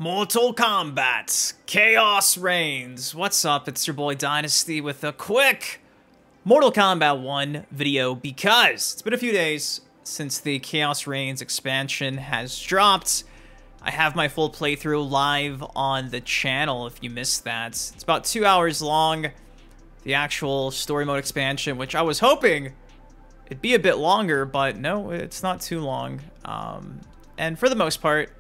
Mortal Kombat, Chaos reigns. What's up? It's your boy Dynasty with a quick Mortal Kombat 1 video because it's been a few days since the Chaos Reigns expansion has dropped. I have my full playthrough live on the channel if you missed that. It's about 2 hours long, the actual story mode expansion, which I was hoping it'd be a bit longer, but no, it's not too long. And for the most part,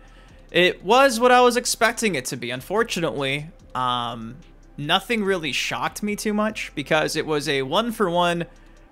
it was what I was expecting it to be. Unfortunately, nothing really shocked me too much because it was a one-for-one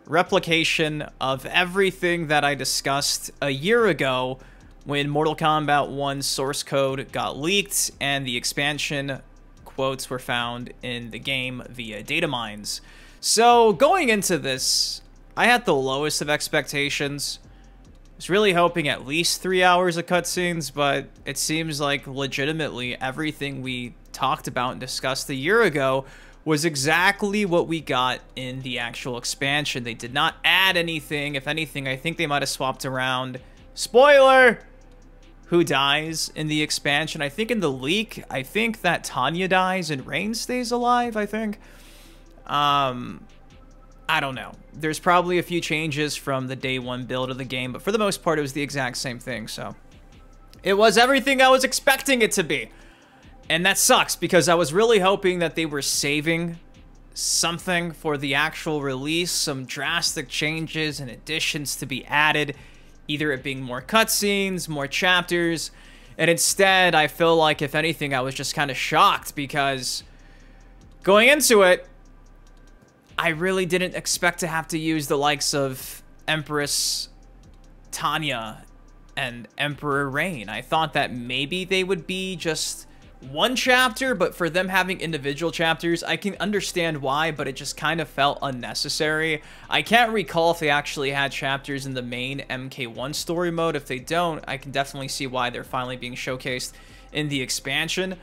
replication of everything that I discussed a year ago when Mortal Kombat 1 source code got leaked and the expansion quotes were found in the game via data mines. So going into this, I had the lowest of expectations. I was really hoping at least 3 hours of cutscenes, but it seems like legitimately everything we talked about and discussed a year ago was exactly what we got in the actual expansion. They did not add anything. If anything, I think they might have swapped around. Spoiler! Who dies in the expansion. I think in the leak, I think that Tanya dies and Rain stays alive, I think. I don't know. There's probably a few changes from the day one build of the game, but for the most part, it was the exact same thing, so. It was everything I was expecting it to be. And that sucks, because I was really hoping that they were saving something for the actual release, some drastic changes and additions to be added, either it being more cutscenes, more chapters, and instead, I feel like, if anything, I was just kind of shocked, because going into it, I really didn't expect to have to use the likes of Empress Tanya and Emperor Rain. I thought that maybe they would be just one chapter, but for them having individual chapters, I can understand why, but it just kind of felt unnecessary. I can't recall if they actually had chapters in the main MK1 story mode. If they don't, I can definitely see why they're finally being showcased in the expansion.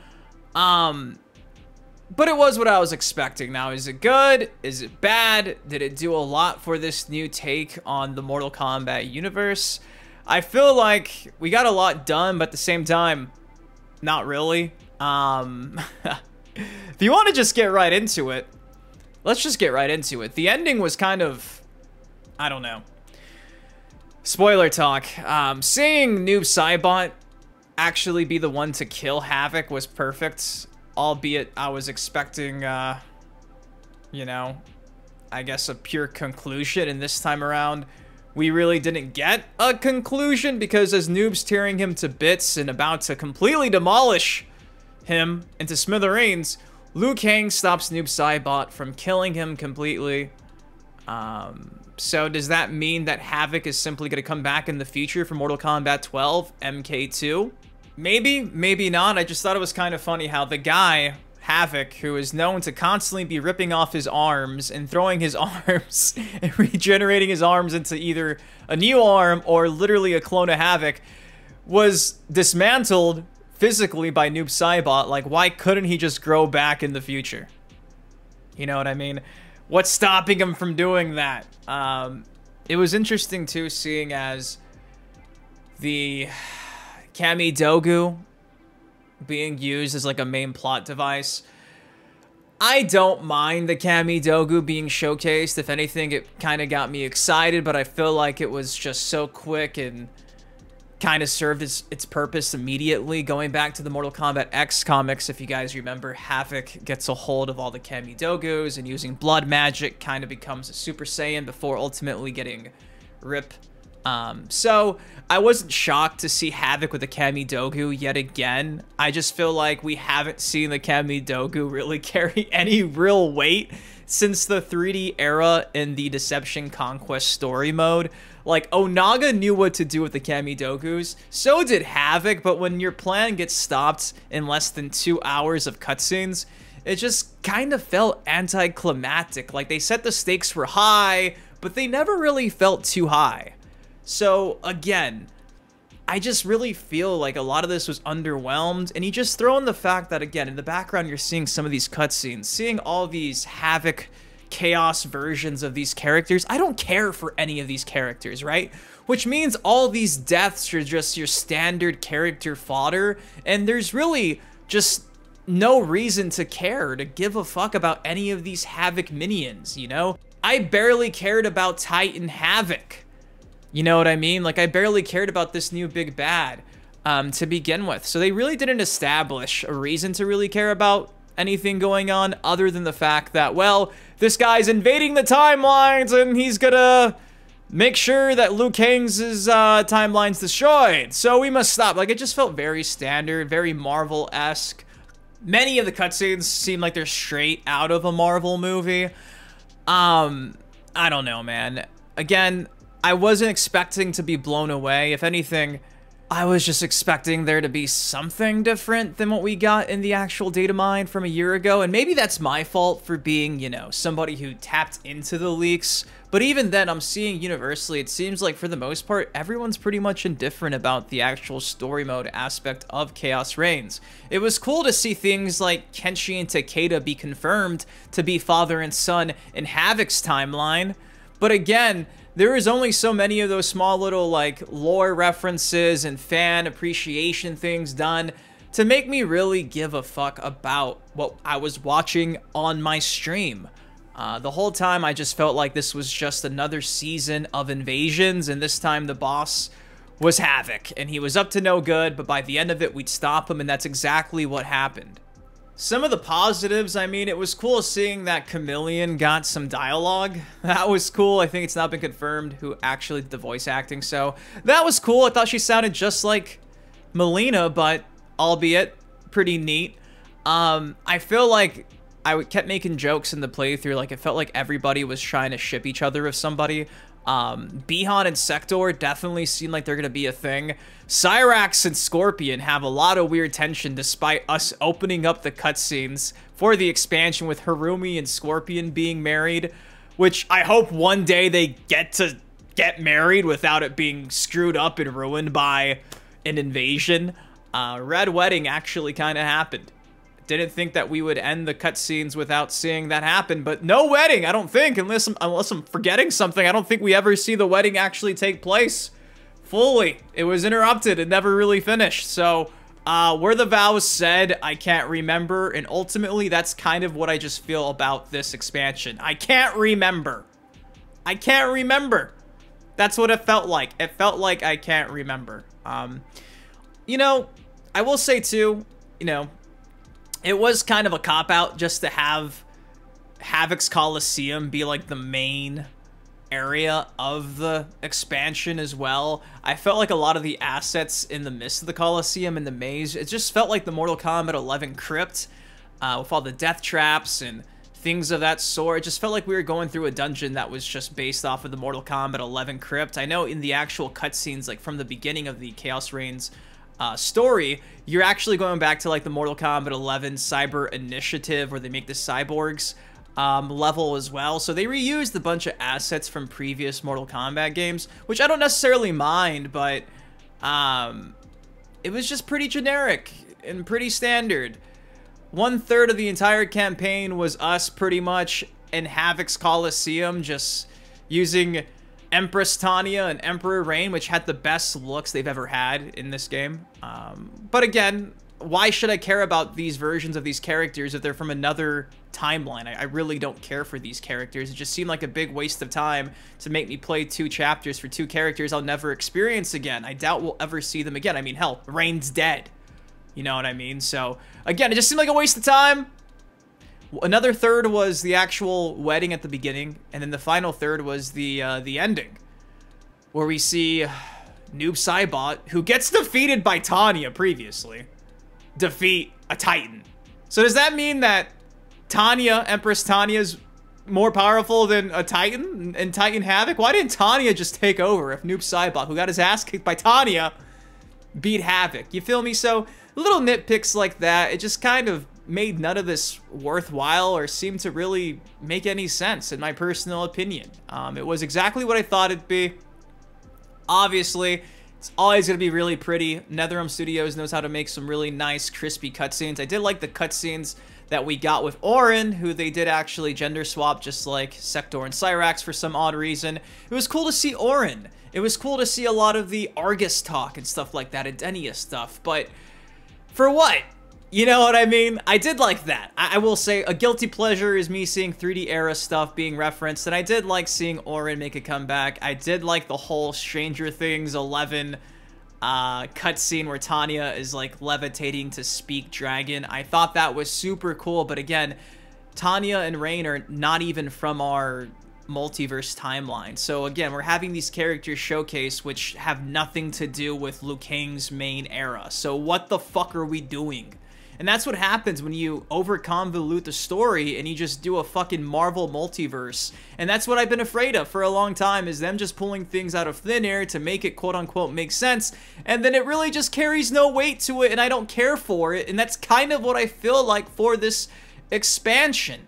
But it was what I was expecting. Now, is it good? Is it bad? Did it do a lot for this new take on the Mortal Kombat universe? I feel like we got a lot done, but at the same time, not really. If you want to just get right into it, let's just get right into it. The ending was kind of, I don't know. Spoiler talk. Seeing Noob Saibot actually be the one to kill Havoc was perfect. Albeit I was expecting, you know, I guess a pure conclusion, and this time around, we really didn't get a conclusion because as Noob's tearing him to bits and about to completely demolish him into smithereens, Liu Kang stops Noob Saibot from killing him completely. So does that mean that Havoc is simply going to come back in the future for Mortal Kombat 12 MK2? Maybe, maybe not. I just thought it was kind of funny how the guy, Havoc, who is known to constantly be ripping off his arms and throwing his arms and regenerating his arms into either a new arm or literally a clone of Havoc, was dismantled physically by Noob Saibot. Like, why couldn't he just grow back in the future? You know what I mean? What's stopping him from doing that? It was interesting, too, seeing as the Kami Dogu being used as like a main plot device. I don't mind the Kami Dogu being showcased. If anything, it kind of got me excited, but I feel like it was just so quick and kind of served its purpose immediately. Going back to the Mortal Kombat X comics, if you guys remember, Havoc gets a hold of all the Kami Dogus and using blood magic kind of becomes a Super Saiyan before ultimately getting ripped. So I wasn't shocked to see Havoc with the Kami Dogu yet again. I just feel like we haven't seen the Kami Dogu really carry any real weight since the 3D era in the Deception Conquest story mode. Like, Onaga knew what to do with the Kami Dogus, so did Havoc, but when your plan gets stopped in less than 2 hours of cutscenes, it just kind of felt anticlimactic. Like, they set the stakes were high, but they never really felt too high. So, again, I just really feel like a lot of this was underwhelmed, and you just throw in the fact that, again, in the background you're seeing some of these cutscenes, seeing all these Havoc Chaos versions of these characters. I don't care for any of these characters, right? Which means all these deaths are just your standard character fodder, and there's really just no reason to care, to give a fuck about any of these Havoc minions, you know? I barely cared about Titan Havoc. You know what I mean? Like, I barely cared about this new big bad to begin with. So they really didn't establish a reason to really care about anything going on other than the fact that, well, this guy's invading the timelines and he's gonna make sure that Liu Kang's timeline's destroyed. So we must stop. Like, it just felt very standard, very Marvel-esque. Many of the cutscenes seem like they're straight out of a Marvel movie. I don't know, man. Again, I wasn't expecting to be blown away. If anything, I was just expecting there to be something different than what we got in the actual data mine from a year ago. And maybe that's my fault for being, you know, somebody who tapped into the leaks. But even then, I'm seeing universally, it seems like for the most part, everyone's pretty much indifferent about the actual story mode aspect of Chaos Reigns. It was cool to see things like Kenshi and Takeda be confirmed to be father and son in Havoc's timeline. But again, there is only so many of those small little, like, lore references and fan appreciation things done to make me really give a fuck about what I was watching on my stream. The whole time, I just felt like this was just another season of invasions, and this time the boss was Havoc, and he was up to no good, but by the end of it, we'd stop him, and that's exactly what happened. Some of the positives, I mean, it was cool seeing that Chameleon got some dialogue. That was cool. I think it's not been confirmed who actually did the voice acting, so that was cool. I thought she sounded just like Melina, but albeit pretty neat. I feel like I kept making jokes in the playthrough, like it felt like everybody was trying to ship each other with somebody. Bihan and Sector definitely seem like they're gonna be a thing. Cyrax and Scorpion have a lot of weird tension despite us opening up the cutscenes for the expansion with Harumi and Scorpion being married, which I hope one day they get to get married without it being screwed up and ruined by an invasion. Red Wedding actually kind of happened. Didn't think that we would end the cutscenes without seeing that happen, but no wedding, I don't think, unless I'm forgetting something. I don't think we ever see the wedding actually take place fully. It was interrupted and never really finished. So, were the vows said? I can't remember, and ultimately, that's kind of what I just feel about this expansion. I can't remember. I can't remember. That's what it felt like. It felt like I can't remember. You know, I will say too, you know, it was kind of a cop-out just to have Havoc's Coliseum be like the main area of the expansion as well. I felt like a lot of the assets in the midst of the Coliseum and the maze, it just felt like the Mortal Kombat 11 crypt with all the death traps and things of that sort. It just felt like we were going through a dungeon that was just based off of the Mortal Kombat 11 crypt. I know in the actual cutscenes, like from the beginning of the Chaos Reigns story, you're actually going back to like the Mortal Kombat 11 Cyber Initiative where they make the cyborgs level as well. So they reused a bunch of assets from previous Mortal Kombat games, which I don't necessarily mind, but it was just pretty generic and pretty standard. 1/3 of the entire campaign was us pretty much in Havoc's Coliseum, just using Empress Tanya and Emperor Rain, which had the best looks they've ever had in this game. But again, why should I care about these versions of these characters if they're from another timeline? I really don't care for these characters. It just seemed like a big waste of time to make me play 2 chapters for 2 characters I'll never experience again. I doubt we'll ever see them again. I mean, hell, Rain's dead. You know what I mean? So, again, it just seemed like a waste of time. Another third was the actual wedding at the beginning, and then the final third was the ending, where we see Noob Saibot, who gets defeated by Tanya previously, defeat a Titan. So does that mean that Tanya, Empress Tanya, is more powerful than a Titan and Titan Havoc? Why didn't Tanya just take over if Noob Saibot, who got his ass kicked by Tanya, beat Havoc? You feel me? So little nitpicks like that, it just kind of made none of this worthwhile or seemed to really make any sense in my personal opinion. It was exactly what I thought it'd be. Obviously, it's always going to be really pretty. NetherRealm Studios knows how to make some really nice, crispy cutscenes. I did like the cutscenes that we got with Auron, who they did actually gender swap, just like Sector and Cyrax for some odd reason. It was cool to see Auron. It was cool to see a lot of the Argus talk and stuff like that, Adenia stuff, but for what? You know what I mean? I did like that. I will say a guilty pleasure is me seeing 3D era stuff being referenced, and I did like seeing Auron make a comeback. I did like the whole Stranger Things 11 cutscene where Tanya is like levitating to speak dragon. I thought that was super cool, but again, Tanya and Rain are not even from our multiverse timeline. So again, we're having these characters showcased which have nothing to do with Liu Kang's main era. So what the fuck are we doing? And that's what happens when you over-convolute the story and you just do a fucking Marvel multiverse. And that's what I've been afraid of for a long time, is them just pulling things out of thin air to make it quote-unquote make sense. And then it really just carries no weight to it and I don't care for it. And that's kind of what I feel like for this expansion.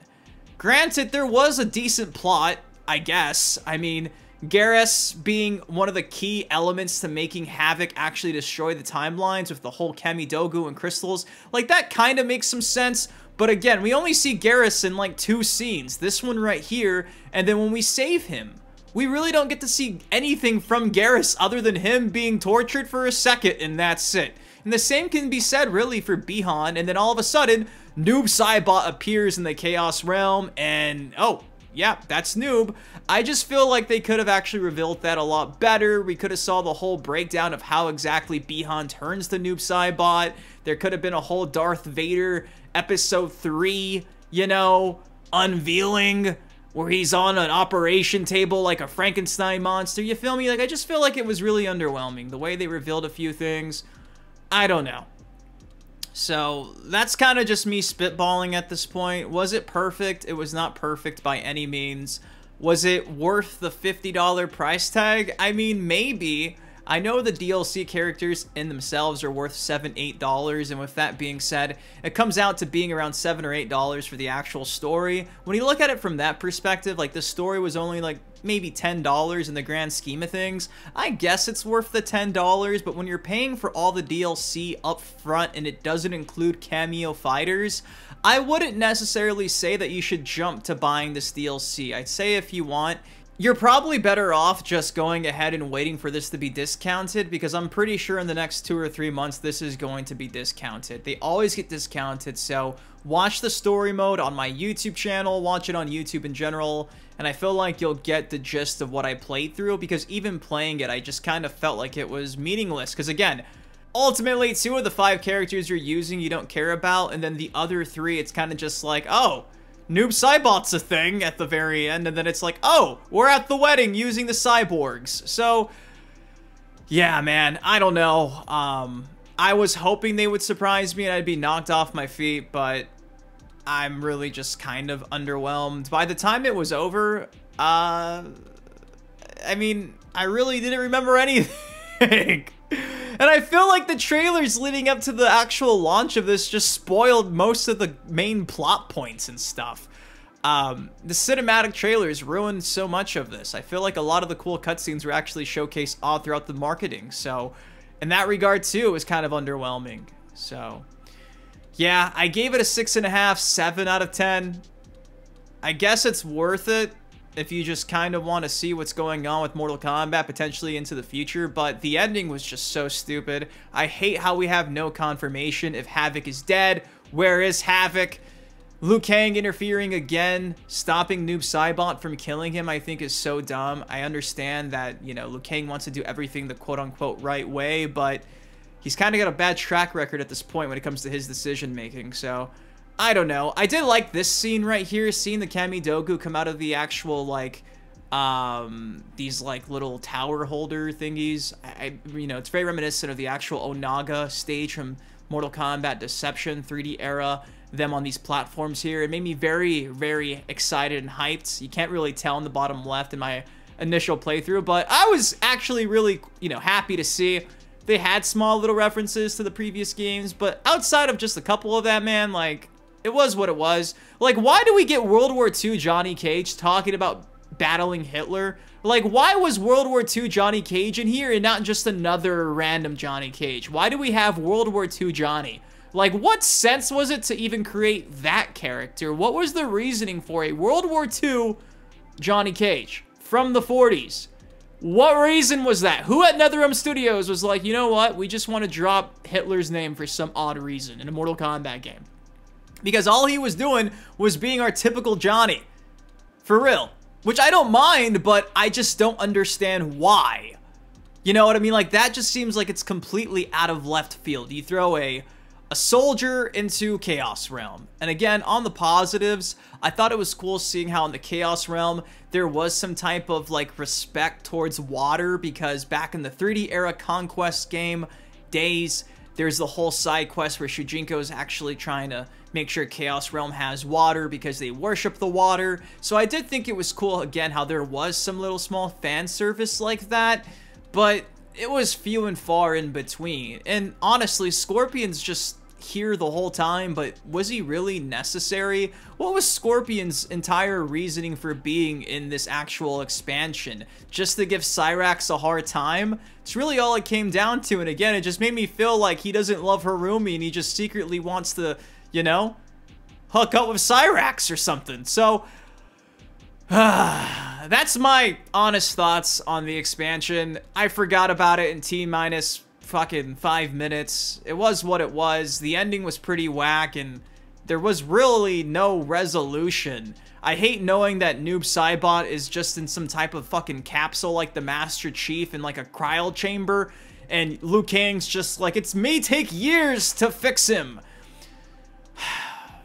Granted, there was a decent plot, I guess. I mean, Garrus being one of the key elements to making Havoc actually destroy the timelines with the whole Kamidogu and crystals, like that kind of makes some sense. But again, we only see Garrus in like 2 scenes, this one right here, and then when we save him, we really don't get to see anything from Garrus other than him being tortured for a second, and that's it. And the same can be said really for Bihan, and then all of a sudden, Noob Saibot appears in the Chaos Realm, and oh, yeah, that's Noob. I just feel like they could have actually revealed that a lot better. We could have saw the whole breakdown of how exactly Bihan turns to Noob Saibot. There could have been a whole Darth Vader episode 3, you know, unveiling, where he's on an operation table like a Frankenstein monster. You feel me? Like, I just feel like it was really underwhelming. The way they revealed a few things, I don't know. So that's kind of just me spitballing at this point. Was it perfect? It was not perfect by any means. Was it worth the $50 price tag? I mean, maybe. I know the DLC characters in themselves are worth $7, $8, and with that being said, it comes out to being around $7 or $8 for the actual story. When you look at it from that perspective, like the story was only like maybe $10 in the grand scheme of things. I guess it's worth the $10, but when you're paying for all the DLC up front and it doesn't include cameo fighters, I wouldn't necessarily say that you should jump to buying this DLC. I'd say if you want, you're probably better off just going ahead and waiting for this to be discounted, because I'm pretty sure in the next 2 or 3 months this is going to be discounted. They always get discounted, so watch the story mode on my YouTube channel, watch it on YouTube in general, and I feel like you'll get the gist of what I played through, because even playing it, I just kind of felt like it was meaningless, because again, ultimately 2 of the 5 characters you're using you don't care about, and then the other 3, it's kind of just like, oh, Noob Saibot's a thing at the very end, and then it's like, oh, we're at the wedding using the cyborgs. So, yeah, man, I don't know. I was hoping they would surprise me and I'd be knocked off my feet, but I'm really just kind of underwhelmed. By the time it was over, I mean, I really didn't remember anything. And I feel like the trailers leading up to the actual launch of this just spoiled most of the main plot points and stuff. The cinematic trailers ruined so much of this. I feel like a lot of the cool cutscenes were actually showcased all throughout the marketing. So, in that regard too, it was kind of underwhelming. So, yeah, I gave it a 6.5, 7 out of 10. I guess it's worth it if you just kind of want to see what's going on with Mortal Kombat potentially into the future, but the ending was just so stupid. I hate how we have no confirmation if Havoc is dead. Where is Havoc? Liu Kang interfering again, stopping Noob Saibot from killing him, I think is so dumb. I understand that, you know, Liu Kang wants to do everything the quote-unquote right way, but he's kind of got a bad track record at this point when it comes to his decision-making, so I don't know. I did like this scene right here, seeing the Kamidogu come out of the actual, like, these, like, little tower holder thingies. You know, it's very reminiscent of the actual Onaga stage from Mortal Kombat Deception 3D era, them on these platforms here. It made me very, very excited and hyped. You can't really tell in the bottom left in my initial playthrough, but I was actually really, you know, happy to see they had small little references to the previous games, but outside of just a couple of that, man, like, it was what it was. Like, why do we get World War II Johnny Cage talking about battling Hitler? Like, why was World War II Johnny Cage in here and not just another random Johnny Cage? Why do we have World War II Johnny? Like, what sense was it to even create that character? What was the reasoning for a World War II Johnny Cage from the 40s? What reason was that? Who at NetherRealm Studios was like, you know what? We just want to drop Hitler's name for some odd reason in a Mortal Kombat game. Because all he was doing was being our typical Johnny. For real. Which I don't mind, but I just don't understand why. You know what I mean? Like, that just seems like it's completely out of left field. You throw a soldier into Chaos Realm. And again, on the positives, I thought it was cool seeing how in the Chaos Realm, there was some type of, like, respect towards water, because back in the 3D era Conquest game days, there's the whole side quest where Shujinko is actually trying to make sure Chaos Realm has water because they worship the water. So I did think it was cool, again, how there was some little small fan service like that, but it was few and far in between. And honestly, Scorpion's just here the whole time, but was he really necessary? What was Scorpion's entire reasoning for being in this actual expansion? Just to give Cyrax a hard time? It's really all it came down to, and again, it just made me feel like he doesn't love Harumi and he just secretly wants to, you know, hook up with Cyrax or something. So, that's my honest thoughts on the expansion. I forgot about it in T-minus fucking 5 minutes. It was what it was. The ending was pretty whack, and there was really no resolution. I hate knowing that Noob Saibot is just in some type of fucking capsule like the Master Chief in like a cryo chamber, and Liu Kang's just like, it's may take years to fix him.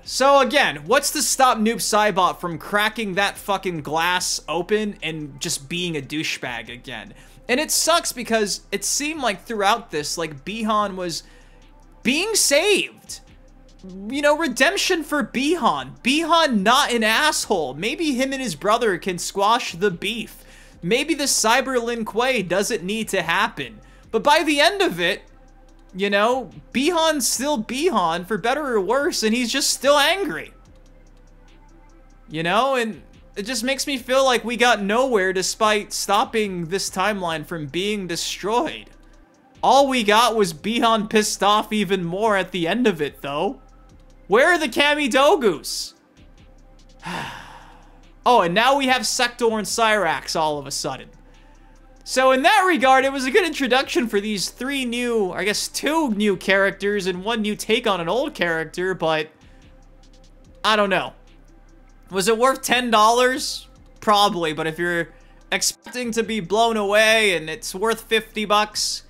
So again, what's to stop Noob Saibot from cracking that fucking glass open and just being a douchebag again? And it sucks because it seemed like throughout this, like, Bihan was being saved. You know, redemption for Bihan. Bihan not an asshole. Maybe him and his brother can squash the beef. Maybe the Cyber Lin Kuei doesn't need to happen. But by the end of it, you know, Bihan's still Bihan, for better or worse, and he's just still angry. You know, and it just makes me feel like we got nowhere despite stopping this timeline from being destroyed. All we got was Bihan pissed off even more at the end of it, though. Where are the Kamidogus? Oh, and now we have Sector and Cyrax all of a sudden. So in that regard, it was a good introduction for these three new, I guess 2 new characters and 1 new take on an old character, but I don't know. Was it worth $10? Probably, but if you're expecting to be blown away and it's worth 50 bucks,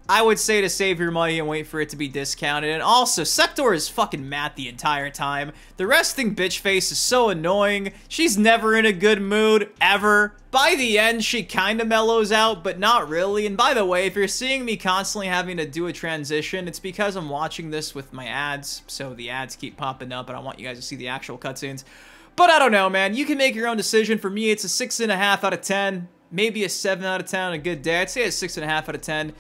I would say to save your money and wait for it to be discounted. And also, Sector is fucking mad the entire time. The resting bitch face is so annoying. She's never in a good mood, ever. By the end, she kinda mellows out, but not really. And by the way, if you're seeing me constantly having to do a transition, it's because I'm watching this with my ads, so the ads keep popping up, and I want you guys to see the actual cutscenes. But I don't know, man. You can make your own decision. For me, it's a 6.5 out of 10. Maybe a 7 out of 10 on a good day. I'd say a 6.5 out of 10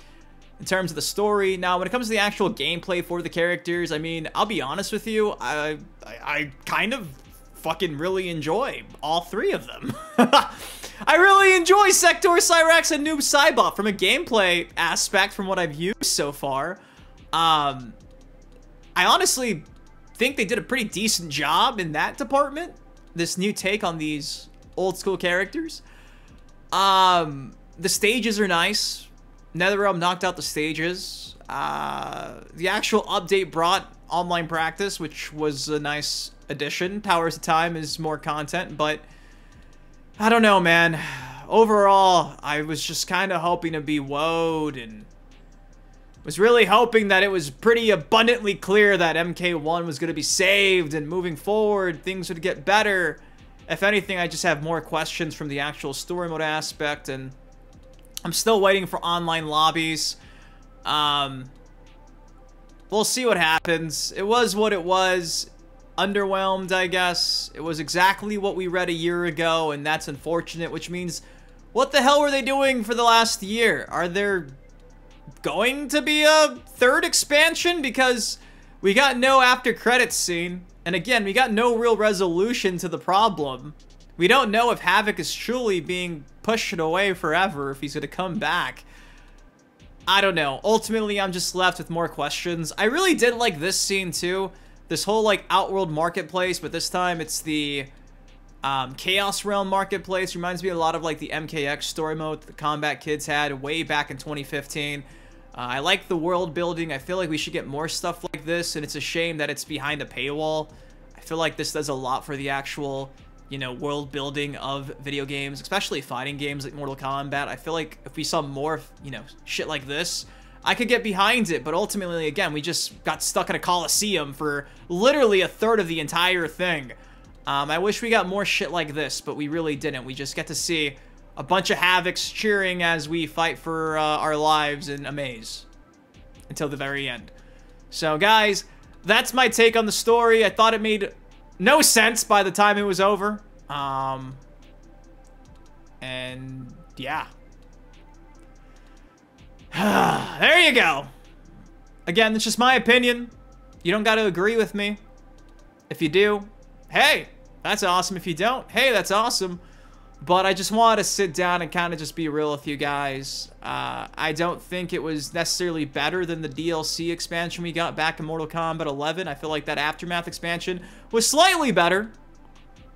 in terms of the story. Now, when it comes to the actual gameplay for the characters, I mean, I'll be honest with you, I kind of fucking really enjoy all 3 of them. I really enjoy Sector, Cyrax, and Noob Saibot from a gameplay aspect from what I've used so far. I honestly think they did a pretty decent job in that department. This new take on these old school characters. The stages are nice. NetherRealm knocked out the stages. The actual update brought online practice, which was a nice addition. Powers of Time is more content, but I don't know, man. Overall, I was just kind of hoping to be woed and was really hoping that it was pretty abundantly clear that MK1 was going to be saved and moving forward, things would get better. If anything, I just have more questions from the actual story mode aspect, and I'm still waiting for online lobbies. We'll see what happens. It was what it was. Underwhelmed, I guess. It was exactly what we read a year ago, and that's unfortunate, which means, what the hell were they doing for the last year? Are there going to be a 3rd expansion? Because we got no after credits scene, and again, we got no real resolution to the problem. We don't know if Havoc is truly being pushed away forever, if he's going to come back. I don't know. Ultimately, I'm just left with more questions. I really did like this scene too. This whole like Outworld marketplace, but this time it's the Chaos Realm marketplace. Reminds me a lot of like the MKX story mode that the Combat Kids had way back in 2015. I like the world building. I feel like we should get more stuff like this, and it's a shame that it's behind a paywall. I feel like this does a lot for the actual, you know, world building of video games, especially fighting games like Mortal Kombat. I feel like if we saw more, you know, shit like this, I could get behind it, but ultimately, again, we just got stuck in a coliseum for literally a third of the entire thing. I wish we got more shit like this, but we really didn't. We just get to see a bunch of Havocs cheering as we fight for our lives in a maze until the very end. So, guys, that's my take on the story. I thought it made no sense by the time it was over. And, yeah. There you go. Again, that's just my opinion. You don't got to agree with me. If you do, hey, that's awesome. If you don't, hey, that's awesome. But I just wanted to sit down and kind of just be real with you guys. I don't think it was necessarily better than the DLC expansion we got back in Mortal Kombat 11. I feel like that Aftermath expansion was slightly better.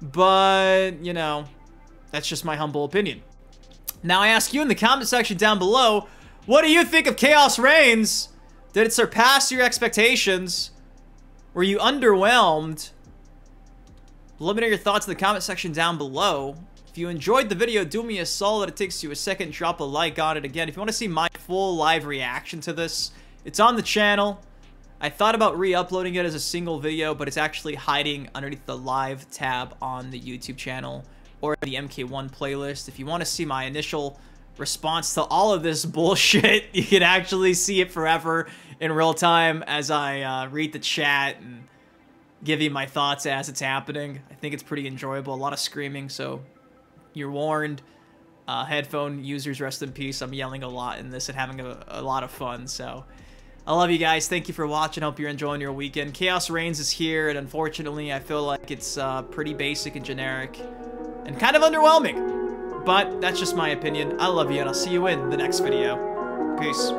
But, you know, that's just my humble opinion. Now, I ask you in the comment section down below, what do you think of Chaos Reigns? Did it surpass your expectations? Were you underwhelmed? Let me know your thoughts in the comment section down below. If you enjoyed the video, do me a solid. It takes you a second. Drop a like on it. Again, if you want to see my full live reaction to this, it's on the channel. I thought about re-uploading it as a single video, but it's actually hiding underneath the live tab on the YouTube channel or the MK1 playlist. If you want to see my initial response to all of this bullshit, you can actually see it forever in real time as I read the chat and give you my thoughts as it's happening. I think it's pretty enjoyable. A lot of screaming, so you're warned. Headphone users, rest in peace. I'm yelling a lot in this and having a lot of fun, so I love you guys. Thank you for watching. Hope you're enjoying your weekend. Chaos Reigns is here, and unfortunately, I feel like it's pretty basic and generic and kind of underwhelming. But that's just my opinion. I love you, and I'll see you in the next video. Peace.